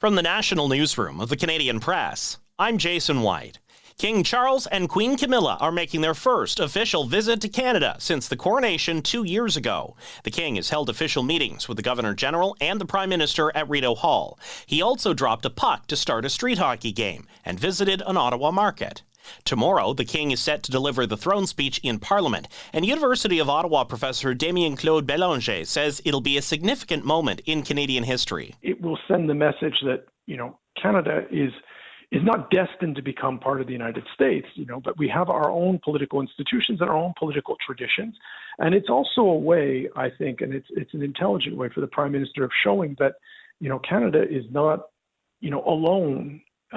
From the National Newsroom of the Canadian Press, I'm Jason White. King Charles and Queen Camilla are making their first official visit to Canada since the coronation 2 years ago. The King has held official meetings with the Governor-General and the Prime Minister at Rideau Hall. He also dropped a puck to start a street hockey game and visited an Ottawa market. Tomorrow, the King is set to deliver the throne speech in Parliament, and University of Ottawa professor Damien-Claude Bélanger says it'll be a significant moment in Canadian history. It will send the message that, Canada is not destined to become part of the United States, but we have our own political institutions and our own political traditions. And it's also a way, I think, and it's an intelligent way for the Prime Minister of showing that, Canada is not, alone in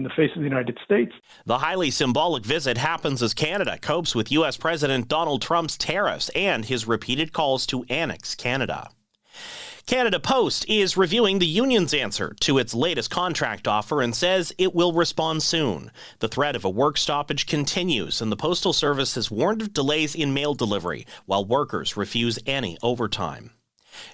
the face of the United States. The highly symbolic visit happens as Canada copes with U.S. President Donald Trump's tariffs and his repeated calls to annex Canada. Canada Post is reviewing the union's answer to its latest contract offer and says it will respond soon. The threat of a work stoppage continues, and the Postal Service has warned of delays in mail delivery while workers refuse any overtime.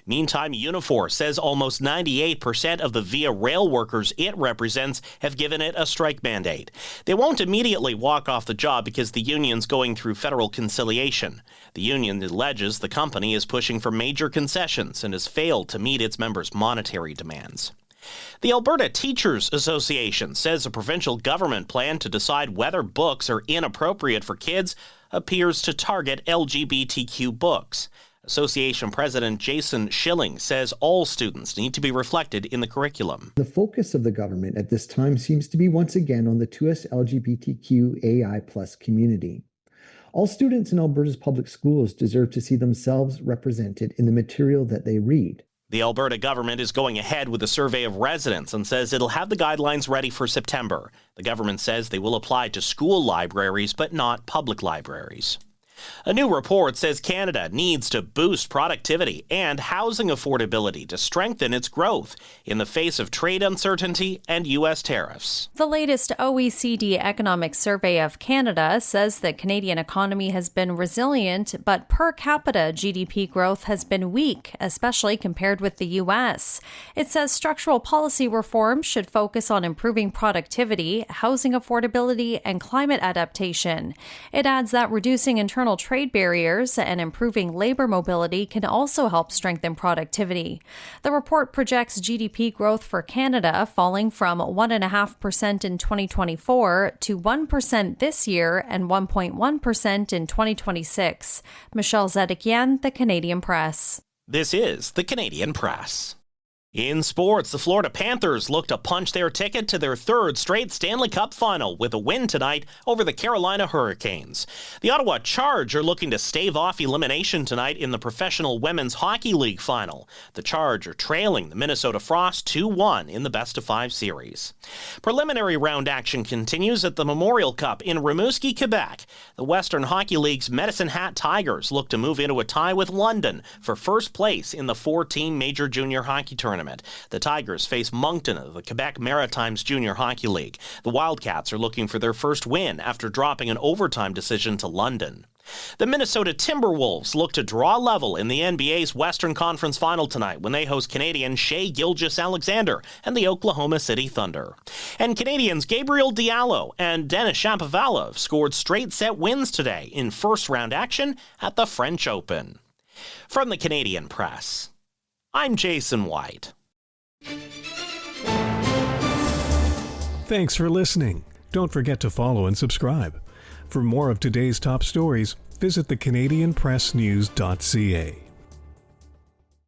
Meantime, Unifor says almost 98% of the Via Rail workers it represents have given it a strike mandate. They won't immediately walk off the job because the union's going through federal conciliation. The union alleges the company is pushing for major concessions and has failed to meet its members' monetary demands. The Alberta Teachers Association says a provincial government plan to decide whether books are inappropriate for kids appears to target LGBTQ books. Association President Jason Schilling says all students need to be reflected in the curriculum. The focus of the government at this time seems to be once again on the 2S LGBTQAI+ community. All students in Alberta's public schools deserve to see themselves represented in the material that they read. The Alberta government is going ahead with a survey of residents and says it'll have the guidelines ready for September. The government says they will apply to school libraries but not public libraries. A new report says Canada needs to boost productivity and housing affordability to strengthen its growth in the face of trade uncertainty and U.S. tariffs. The latest OECD economic survey of Canada says the Canadian economy has been resilient, but per capita GDP growth has been weak, especially compared with the U.S. It says structural policy reforms should focus on improving productivity, housing affordability, and climate adaptation. It adds that reducing internal trade barriers and improving labor mobility can also help strengthen productivity. The report projects GDP growth for Canada falling from 1.5% in 2024 to 1% this year and 1.1% in 2026. Michelle Zedekian, The Canadian Press. This is The Canadian Press. In sports, the Florida Panthers look to punch their ticket to their third straight Stanley Cup final with a win tonight over the Carolina Hurricanes. The Ottawa Charge are looking to stave off elimination tonight in the Professional Women's Hockey League final. The Charge are trailing the Minnesota Frost 2-1 in the best-of-5 series. Preliminary round action continues at the Memorial Cup in Rimouski, Quebec. The Western Hockey League's Medicine Hat Tigers look to move into a tie with London for first place in the 4-team Major Junior Hockey Tournament. The Tigers face Moncton of the Quebec Maritimes Junior Hockey League. The Wildcats are looking for their first win after dropping an overtime decision to London. The Minnesota Timberwolves look to draw level in the NBA's Western Conference Final tonight when they host Canadian Shai Gilgeous-Alexander and the Oklahoma City Thunder. And Canadians Gabriel Diallo and Denis Shapovalov scored straight-set wins today in first-round action at the French Open. From the Canadian Press, I'm Jason White. Thanks for listening. Don't forget to follow and subscribe. For more of today's top stories, visit thecanadianpressnews.ca.